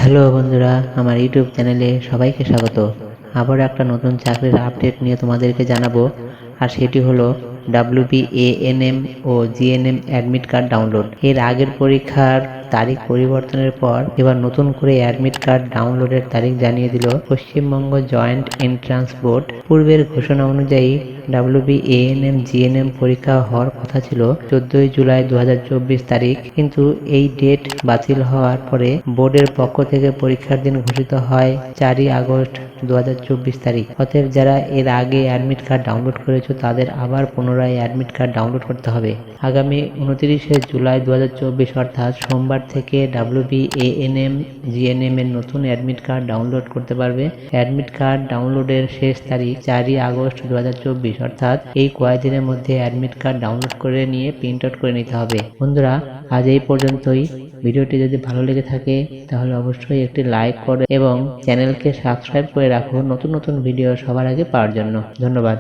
Hello বন্ধুরা, আমার YouTube চ্যানেলে সবাইকে স্বাগত। আবার একটা নতুন চাকরির আপডেট নিয়ে তোমাদেরকে জানাবো, আর সেটি হলো WBANM ও GNM অ্যাডমিট কার্ড ডাউনলোড। এর আগের পরীক্ষার তারিখ পরিবর্তনের পর এবার নতুন করে অ্যাডমিট কার্ড ডাউনলোডের তারিখ জানিয়ে দিল পশ্চিমবঙ্গ জয়েন্ট এন্ট্রান্স বোর্ড। পূর্বের ঘোষণা অনুযায়ী WBANM GNM পরীক্ষা হওয়ার কথা ছিল 14 জুলাই 2024 তারিখ, কিন্তু এই ডেট বাতিল হওয়ার পরে বোর্ডের পক্ষ থেকে পরীক্ষার দিন ঘোষিত হয় 4 আগস্ট 2024 তারিখ। অতএব যারা এর আগে অ্যাডমিট কার্ড ডাউনলোড করেছো তাদের আবার পুনরায় অ্যাডমিট কার্ড ডাউনলোড করতে হবে। আগামী 29 জুলাই 2024 অর্থাৎ সোমবার থেকে WBANM GNM এর নতুন অ্যাডমিট কার্ড ডাউনলোড করতে পারবে। অ্যাডমিট কার্ড ডাউনলোডের শেষ তারিখ 4 আগস্ট 2024, অর্থাৎ এই কয়েকদিনের মধ্যে অ্যাডমিট কার্ড ডাউনলোড করে নিয়ে প্রিন্ট আউট করে নিতে হবে। বন্ধুরা, আজ এই পর্যন্তই। ভিডিওটি যদি ভালো লেগে থাকে তাহলে অবশ্যই একটি লাইক করো এবং চ্যানেলকে সাবস্ক্রাইব করে রাখো নতুন নতুন ভিডিও সবার আগে পাওয়ার জন্য। ধন্যবাদ।